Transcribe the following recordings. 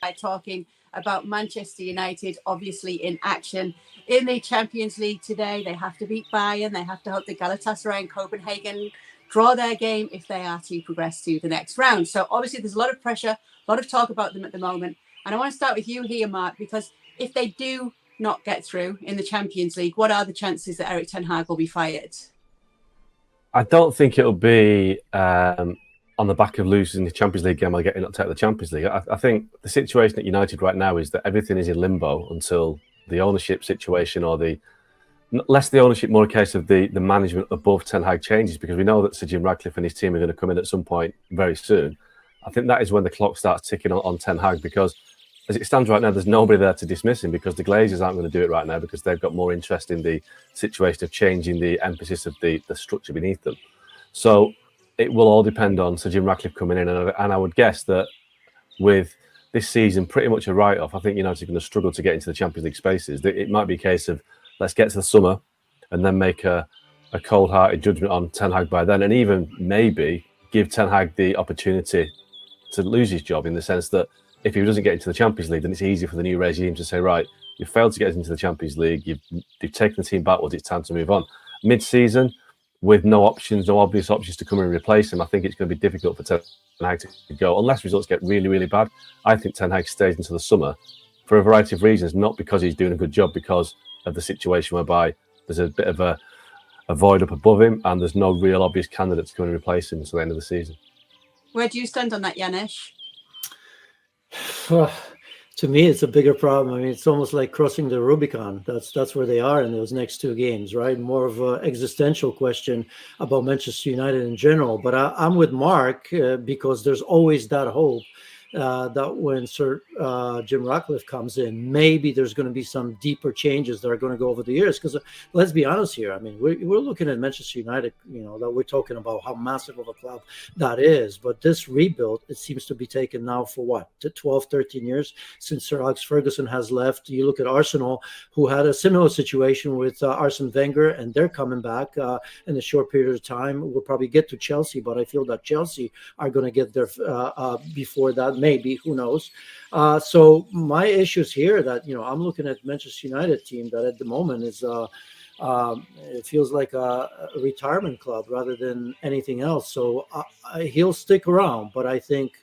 by talking about Manchester United, obviously in action in the Champions League today. They have to beat Bayern. They have to hope the Galatasaray and Copenhagen draw their game if they are to progress to the next round. So obviously there's a lot of pressure, a lot of talk about them at the moment. And I want to start with you here, Mark, because if they do not get through in the Champions League, what are the chances that Erik ten Hag will be fired? I don't think it'll be on the back of losing the Champions League game or getting knocked out of the Champions League. I think the situation at United right now is that everything is in limbo until the ownership situation, or the less the ownership, more a case of the management above Ten Hag changes, because we know that Sir Jim Ratcliffe and his team are going to come in at some point very soon. I think that is when the clock starts ticking on Ten Hag, because as it stands right now, there's nobody there to dismiss him, because the Glazers aren't going to do it right now, because they've got more interest in the situation of changing the emphasis of the structure beneath them. So it will all depend on Sir Jim Ratcliffe coming in. And I would guess that with this season pretty much a write-off, I think United are going to struggle to get into the Champions League spaces. It might be a case of let's get to the summer and then make a cold-hearted judgment on Ten Hag by then, and even maybe give Ten Hag the opportunity to lose his job, in the sense that if he doesn't get into the Champions League, then it's easy for the new regime to say, right, you've failed to get us into the Champions League, you've taken the team backwards, it's time to move on. Mid-season, with no obvious options to come and replace him, I think it's going to be difficult for Ten Hag to go, unless results get really, really bad. I think Ten Hag stays until the summer for a variety of reasons, not because he's doing a good job, because of the situation whereby there's a bit of a void up above him and there's no real obvious candidate to come and replace him until the end of the season. Where do you stand on that, Janusz? To me, it's a bigger problem. I mean, it's almost like crossing the Rubicon. That's where they are in those next two games, right? More of an existential question about Manchester United in general. But I'm with Mark because there's always that hope that when Sir Jim Ratcliffe comes in, maybe there's going to be some deeper changes that are going to go over the years. Because let's be honest here. I mean, we're looking at Manchester United, that we're talking about how massive of a club that is. But this rebuild, it seems to be taken now for what, 12, 13 years since Sir Alex Ferguson has left. You look at Arsenal, who had a similar situation with Arsene Wenger, and they're coming back in a short period of time. We'll probably get to Chelsea, but I feel that Chelsea are going to get there before that. Maybe, who knows? So my issues here that, I'm looking at Manchester United team that at the moment is it feels like a retirement club rather than anything else. So he'll stick around, but I think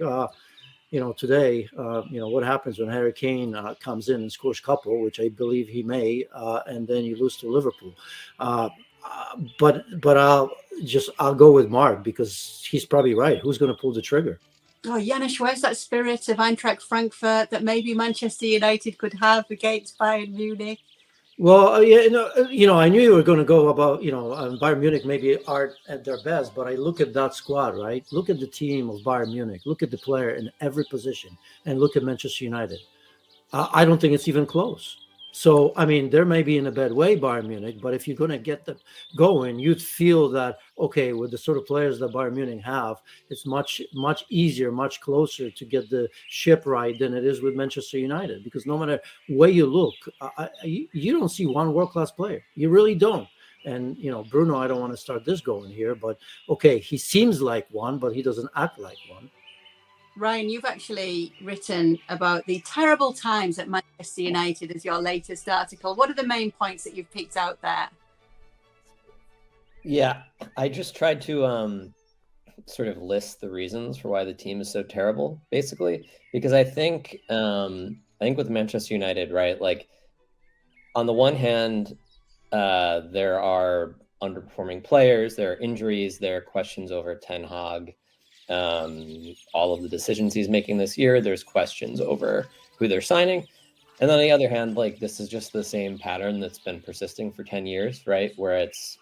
today, what happens when Harry Kane comes in and scores a couple, which I believe he may, and then you lose to Liverpool. But I'll go with Mark because he's probably right. Who's going to pull the trigger? Oh, Janusz, where's that spirit of Eintracht Frankfurt that maybe Manchester United could have against Bayern Munich? Well, I knew you were going to go about, Bayern Munich maybe aren't at their best, but I look at that squad, right? Look at the team of Bayern Munich. Look at the player in every position, and look at Manchester United. I don't think it's even close. So, I mean, there may be in a bad way, Bayern Munich, but if you're going to get them going, you'd feel that, okay, with the sort of players that Bayern Munich have, it's much, much easier, much closer to get the ship right than it is with Manchester United. Because no matter where you look, you don't see one world-class player. You really don't. And, Bruno, I don't want to start this going here, but, okay, he seems like one, but he doesn't act like one. Ryan, you've actually written about the terrible times at Manchester United as your latest article. What are the main points that you've picked out there? Yeah, I just tried to sort of list the reasons for why the team is so terrible, basically, because I think with Manchester United, right, like on the one hand, there are underperforming players, there are injuries, there are questions over Ten Hag. All of the decisions he's making this year, there's questions over who they're signing. And on the other hand, like this is just the same pattern that's been persisting for 10 years, right? Where it's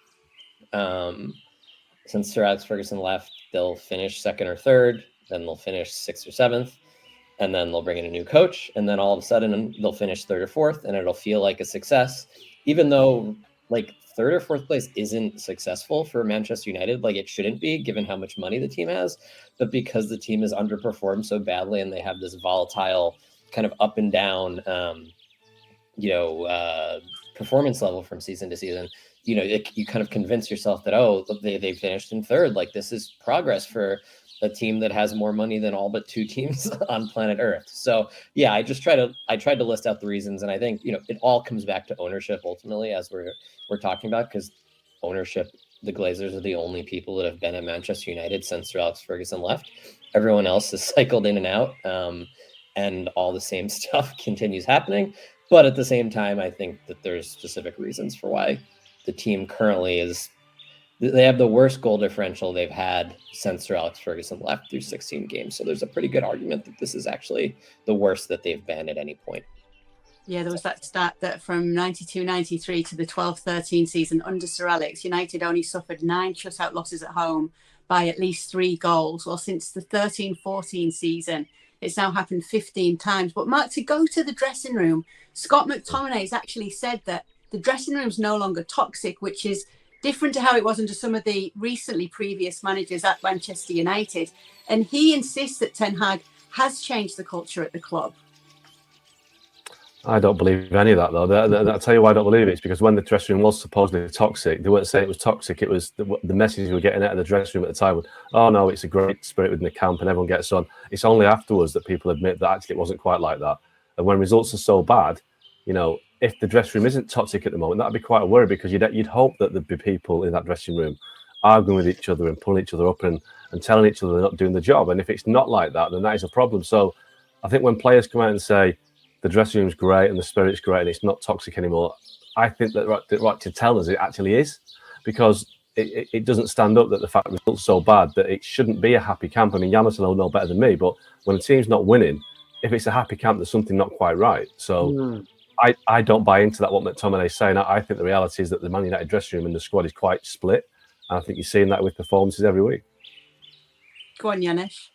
since Sir Alex Ferguson left, they'll finish second or third, then they'll finish sixth or seventh, and then they'll bring in a new coach, and then all of a sudden they'll finish third or fourth, and it'll feel like a success, even though like third or fourth place isn't successful for Manchester United. Like it shouldn't be, given how much money the team has, but because the team has underperformed so badly and they have this volatile kind of up and down, performance level from season to season, you kind of convince yourself that, they finished in third. Like this is progress for a team that has more money than all but 2 teams on planet Earth. So yeah, I tried to list out the reasons, and I think, you know, it all comes back to ownership ultimately, as we're talking about, because ownership, the Glazers are the only people that have been at Manchester United since Sir Alex Ferguson left. Everyone else has cycled in and out, and all the same stuff continues happening. But at the same time, I think that there's specific reasons for why the team currently is. They have the worst goal differential they've had since Sir Alex Ferguson left through 16 games. So there's a pretty good argument that this is actually the worst that they've been at any point. Yeah, there was that stat that from 92-93 to the 12-13 season under Sir Alex, United only suffered 9 shutout losses at home by at least 3 goals. Well, since the 13-14 season, it's now happened 15 times. But Mark, to go to the dressing room, Scott McTominay has actually said that the dressing room's no longer toxic, which is different to how it was under some of the recently previous managers at Manchester United. And he insists that Ten Hag has changed the culture at the club. I don't believe any of that, though. I'll tell you why I don't believe it. It's because when the dressing room was supposedly toxic, they weren't saying it was toxic. It was the message we were getting out of the dressing room at the time was, oh, no, it's a great spirit within the camp and everyone gets on. It's only afterwards that people admit that actually it wasn't quite like that. And when results are so bad, you know, if the dressing room isn't toxic at the moment, that'd be quite a worry, because you'd hope that there'd be people in that dressing room arguing with each other and pulling each other up and telling each other they're not doing the job. And if it's not like that, then that is a problem. So I think when players come out and say the dressing room's great and the spirit's great and it's not toxic anymore, I think that right to tell us it actually is, because it doesn't stand up that the fact results so bad that it shouldn't be a happy camp. I mean, Janusz will know better than me, but when a team's not winning, if it's a happy camp, there's something not quite right. So I don't buy into that, what McTominay's saying. I think the reality is that the Man United dressing room and the squad is quite split. And I think you're seeing that with performances every week. Go on, Janusz.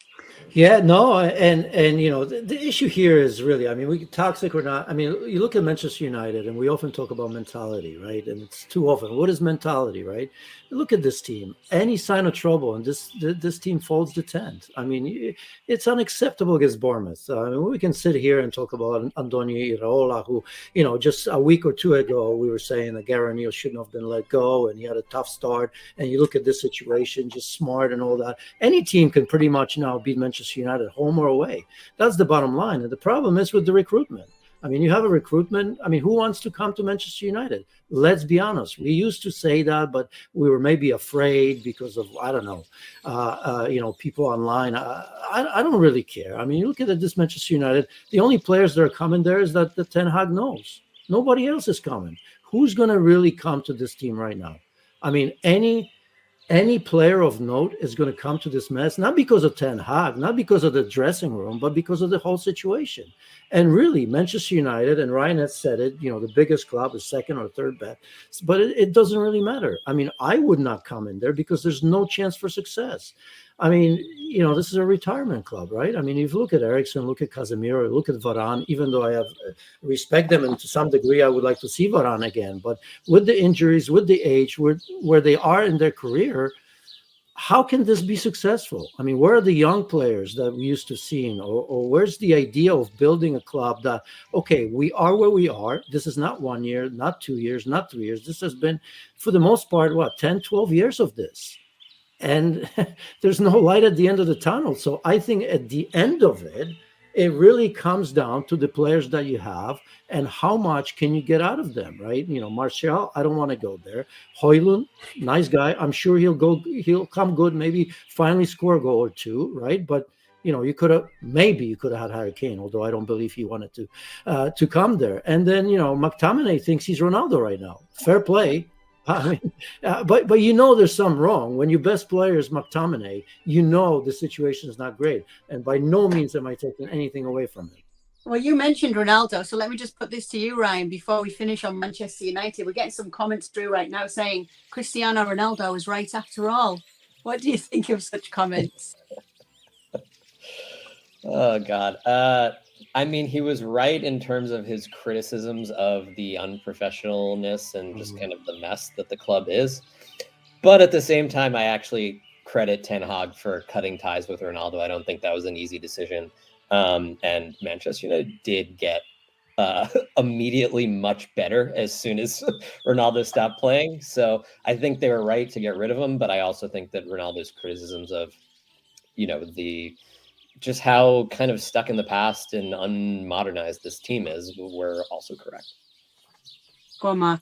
Yeah, no, and you know, the issue here is really, I mean, we toxic or not. I mean, you look at Manchester United, and we often talk about mentality, right? And it's too often. What is mentality, right? Look at this team. Any sign of trouble, and this team folds the tent. I mean, it's unacceptable against Bournemouth. I mean, we can sit here and talk about Antonio Iraola, who, you know, just a week or 2 ago, we were saying that Gary O'Neill shouldn't have been let go, and he had a tough start. And you look at this situation, just smart and all that. Any team can pretty much now beat Manchester United home or away. That's the bottom line. And the problem is with the recruitment. I mean, you have a recruitment. I mean, who wants to come to Manchester United? Let's be honest. We used to say that, but we were maybe afraid because of, I don't know, you know, people online. I don't really care. I mean, you look at this Manchester United, the only players that are coming there is that the Ten Hag knows. Nobody else is coming. Who's going to really come to this team right now? I mean, any player of note is going to come to this mess, not because of Ten Hag, not because of the dressing room, but because of the whole situation. And really, Manchester United, and Ryan has said it, you know, the biggest club is second or third best, but it doesn't really matter. I mean, I would not come in there because there's no chance for success. I mean, you know, this is a retirement club, right? I mean, if you look at Eriksen, look at Casemiro, look at Varane, even though I have respect them, and to some degree, I would like to see Varane again. But with the injuries, with the age, where they are in their career, how can this be successful? I mean, where are the young players that we used to seeing, or where's the idea of building a club that, okay, we are where we are. This is not 1 year, not 2 years, not 3 years. This has been, for the most part, 10, 12 years of this. And there's no light at the end of the tunnel. So I think at the end of it, it really comes down to the players that you have and how much can you get out of them, right? You know, Martial, I don't want to go there. Højlund, nice guy. I'm sure he'll come good, maybe finally score a goal or two, right? But, you know, you could have had Harry Kane, although I don't believe he wanted to come there. And then, you know, McTominay thinks he's Ronaldo right now. Fair play. I mean, but you know there's something wrong. When your best player is McTominay, you know the situation is not great. And by no means am I taking anything away from him. Well, you mentioned Ronaldo, so let me just put this to you, Ryan, before we finish on Manchester United. We're getting some comments through right now saying Cristiano Ronaldo is right after all. What do you think of such comments? Oh, God. I mean, he was right in terms of his criticisms of the unprofessionalness and just kind of the mess that the club is. But at the same time, I actually credit Ten Hag for cutting ties with Ronaldo. I don't think that was an easy decision. And Manchester United did get immediately much better as soon as Ronaldo stopped playing. So I think they were right to get rid of him. But I also think that Ronaldo's criticisms of just how kind of stuck in the past and unmodernized this team is, were also correct. Go on, Mark.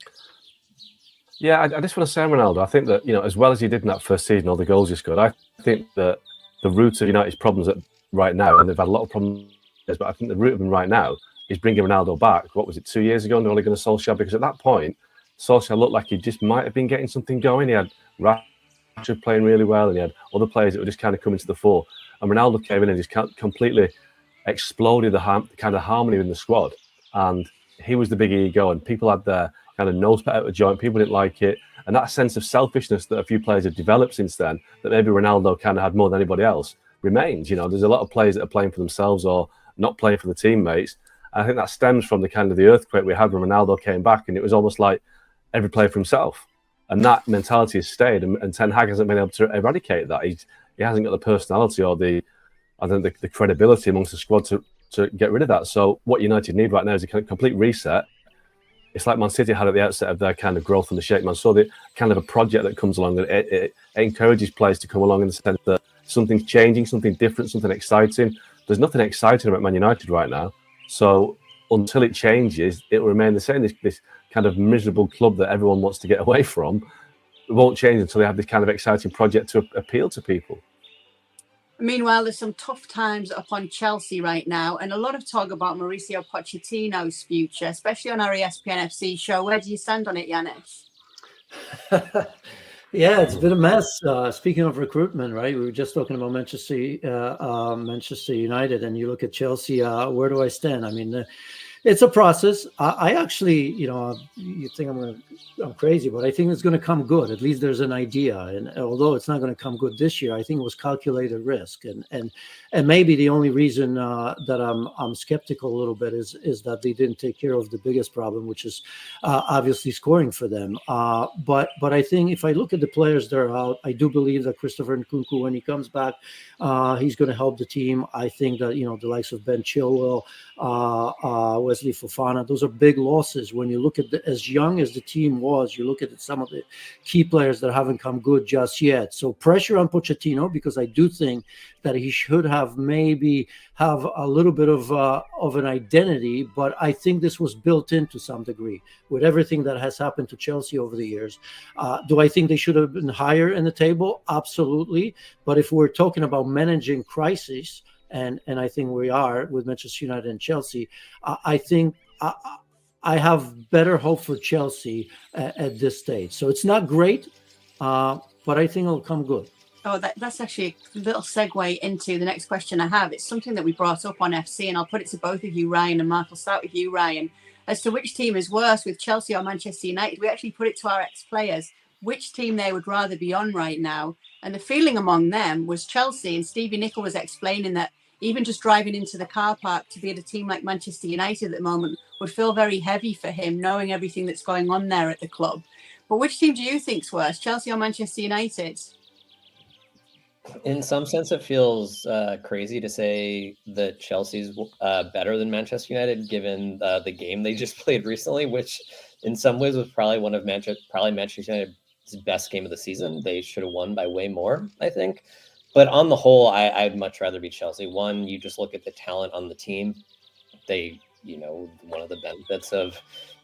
Yeah, I just want to say, Ronaldo, I think that, as well as he did in that first season, all the goals he scored, I think that the root of United's problems right now, and they've had a lot of problems, but I think the root of them right now is bringing Ronaldo back. What was it, 2 years ago, and Ole Gunnar Solskjaer? Because at that point, Solskjaer looked like he just might have been getting something going. He had Rashford playing really well, and he had other players that were just kind of coming to the fore. And Ronaldo came in and just completely exploded the kind of harmony in the squad. And he was the big ego, and people had their kind of nose put out of joint. People didn't like it. And that sense of selfishness that a few players have developed since then, that maybe Ronaldo kind of had more than anybody else, remains. There's a lot of players that are playing for themselves or not playing for the teammates. And I think that stems from the kind of the earthquake we had when Ronaldo came back, and it was almost like every player for himself. And that mentality has stayed, and Ten Hag hasn't been able to eradicate that. He hasn't got the personality or the credibility amongst the squad to get rid of that. So what United need right now is a kind of complete reset. It's like Man City had at the outset of their kind of growth from the Sheikh Mansour, the kind of a project that comes along, that it encourages players to come along in the sense that something's changing, something different, something exciting. There's nothing exciting about Man United right now. So until it changes, it will remain the same. This kind of miserable club that everyone wants to get away from, it won't change until they have this kind of exciting project to appeal to people. Meanwhile, there's some tough times upon Chelsea right now, and a lot of talk about Mauricio Pochettino's future, especially on our ESPN FC show. Where do you stand on it, Janusz? Yeah, it's been a mess. Speaking of recruitment, right? We were just talking about Manchester United, and you look at Chelsea. Where do I stand? I mean, it's a process. I actually, you think I'm crazy, but I think it's going to come good. At least there's an idea. And although it's not going to come good this year, I think it was calculated risk. And maybe the only reason that I'm skeptical a little bit is that they didn't take care of the biggest problem, which is obviously scoring for them. But I think if I look at the players that are out, I do believe that Christopher Nkunku, when he comes back, he's going to help the team. I think that, the likes of Ben Chilwell, Wesley Fofana, those are big losses. When you look at as young as the team was, you look at some of the key players that haven't come good just yet. So pressure on Pochettino, because I do think that he should have a little bit of an identity, but I think this was built in to some degree with everything that has happened to Chelsea over the years. Do I think they should have been higher in the table? Absolutely. But if we're talking about managing crisis, and I think we are with Manchester United and Chelsea, I think I have better hope for Chelsea at this stage. So it's not great, but I think it'll come good. Oh, that's actually a little segue into the next question I have. It's something that we brought up on FC, and I'll put it to both of you, Ryan and Mark. I'll start with you, Ryan. As to which team is worse, with Chelsea or Manchester United, we actually put it to our ex-players, which team they would rather be on right now. And the feeling among them was Chelsea, and Stevie Nicol was explaining that even just driving into the car park to be at a team like Manchester United at the moment would feel very heavy for him, knowing everything that's going on there at the club. But which team do you think's worse, Chelsea or Manchester United? In some sense, it feels crazy to say that Chelsea's better than Manchester United, given the game they just played recently, which in some ways was probably one of Manchester United's best game of the season. They should have won by way more, I think. But on the whole, I'd much rather be Chelsea. One, you just look at the talent on the team. They, one of the benefits of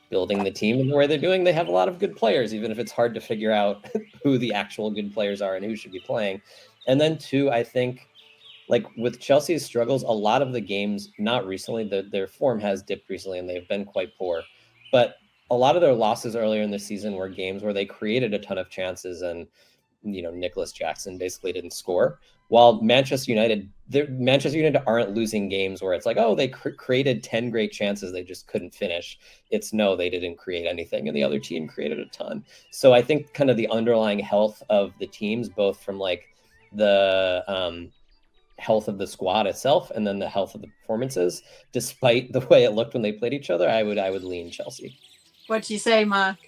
building the team and the way they're doing, they have a lot of good players, even if it's hard to figure out who the actual good players are and who should be playing. And then two, I think, like with Chelsea's struggles, a lot of the games, not recently, their form has dipped recently and they've been quite poor. But a lot of their losses earlier in the season were games where they created a ton of chances and Nicholas Jackson basically didn't score. While Manchester United aren't losing games where it's like, oh, they created 10 great chances, they just couldn't finish. It's no, they didn't create anything, and the other team created a ton. So I think kind of the underlying health of the teams, both from like the health of the squad itself and then the health of the performances, despite the way it looked when they played each other, I would lean Chelsea. What do you say, Mark?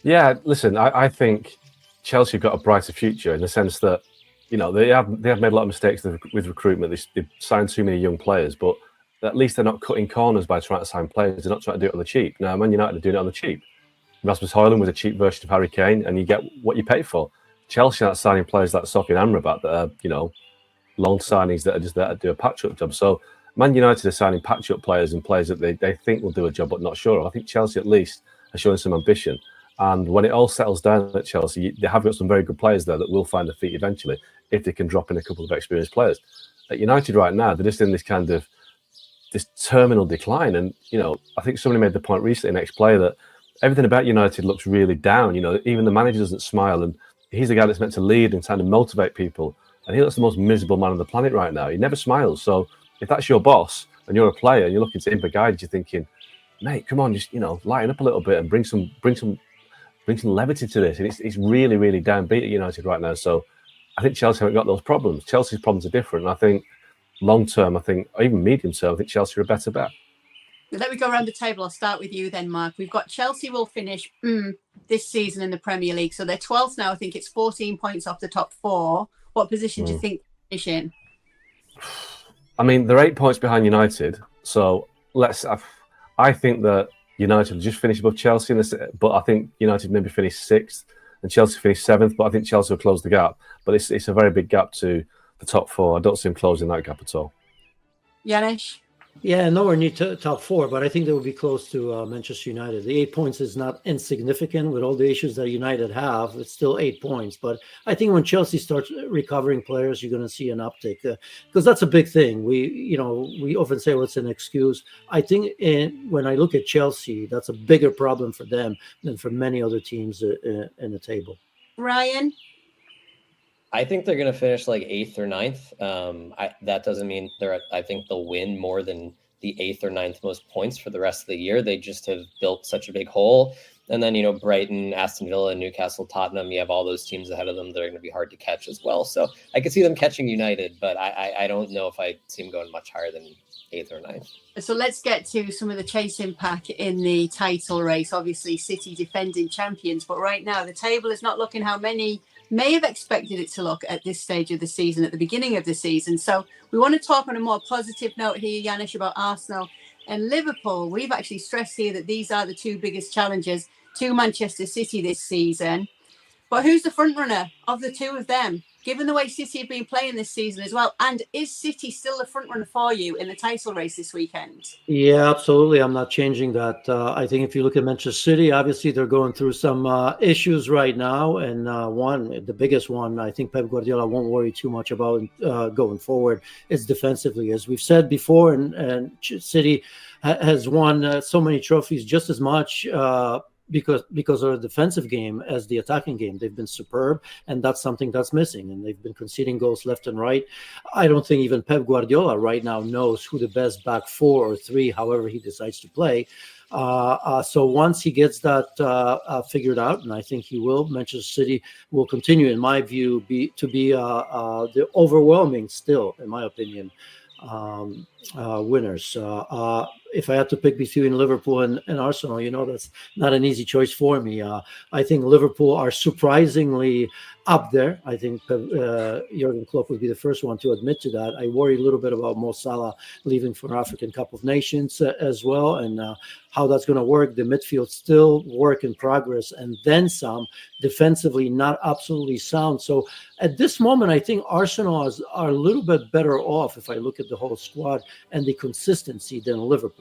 Yeah, listen, I think Chelsea have got a brighter future in the sense that, they have made a lot of mistakes with recruitment. They've signed too many young players, but at least they're not cutting corners by trying to sign players. They're not trying to do it on the cheap. Now, Man United are doing it on the cheap. Rasmus Højlund was a cheap version of Harry Kane, and you get what you pay for. Chelsea aren't signing players like Sofian Amrabat that are, you know, loan signings that are just there to do a patch-up job. So Man United are signing patch-up players and players that they think will do a job but not sure of. I think Chelsea at least are showing some ambition. And when it all settles down at Chelsea, they have got some very good players there that will find their feet eventually if they can drop in a couple of experienced players. At United right now, they're just in this kind of this terminal decline. And, you know, I think somebody made the point recently, an ex-player, that everything about United looks really down. You know, even the manager doesn't smile, and he's the guy that's meant to lead and kind of motivate people. And he looks the most miserable man on the planet right now. He never smiles. So if that's your boss and you're a player and you're looking to him for guidance, you're thinking, mate, come on, just, you know, lighten up a little bit and bring some levity to this. And it's really, really downbeat at United right now. So I think Chelsea haven't got those problems. Chelsea's problems are different. And I think long term, I think, or even medium term, I think Chelsea are a better bet. Let me go around the table. I'll start with you then, Mark. We've got Chelsea will finish this season in the Premier League. So they're 12th now. I think it's 14 points off the top 4. What position do you think they finish in? I mean, they're 8 points behind United. So I think that United will just finish above Chelsea, but I think United maybe finish 6th and Chelsea finish 7th. But I think Chelsea will close the gap. But it's a very big gap to the top 4. I don't see them closing that gap at all. Janusz? Yeah, nowhere near top 4, but I think they will be close to Manchester United. The 8 points is not insignificant with all the issues that United have. It's still 8 points, but I think when Chelsea starts recovering players, you're going to see an uptick because that's a big thing. We often say, well, it's an excuse. I think when I look at Chelsea, that's a bigger problem for them than for many other teams in the table. Ryan? I think they're going to finish like 8th or 9th. That doesn't mean I think they'll win more than the 8th or 9th most points for the rest of the year. They just have built such a big hole. And then, you know, Brighton, Aston Villa, Newcastle, Tottenham, you have all those teams ahead of them that are going to be hard to catch as well. So I could see them catching United, but I don't know if I see them going much higher than 8th or 9th. So let's get to some of the chasing pack in the title race. Obviously, City defending champions, but right now the table is not looking how many may have expected it to look at this stage of the season, at the beginning of the season. So we want to talk on a more positive note here, Janusz, about Arsenal and Liverpool. We've actually stressed here that these are the 2 biggest challenges to Manchester City this season. But who's the front runner of the 2 of them, given the way City have been playing this season as well? And is City still the front runner for you in the title race this weekend? Yeah, absolutely. I'm not changing that. I think if you look at Manchester City, obviously they're going through some issues right now. And the biggest one, I think Pep Guardiola won't worry too much about going forward, is defensively. As we've said before, and City has won so many trophies just as much because of the defensive game as the attacking game. They've been superb, and that's something that's missing. And they've been conceding goals left and right. I don't think even Pep Guardiola right now knows who the best back 4 or 3, however he decides to play. So once he gets that figured out, and I think he will, Manchester City will continue, in my view, to be the overwhelming, still, in my opinion, winners. If I had to pick between Liverpool and Arsenal, you know, that's not an easy choice for me. I think Liverpool are surprisingly up there. I think Jurgen Klopp would be the first one to admit to that. I worry a little bit about Mo Salah leaving for African Cup of Nations as well, and how that's going to work. The midfield still work in progress, and then some. Defensively, not absolutely sound. So at this moment, I think Arsenal are a little bit better off if I look at the whole squad and the consistency than Liverpool.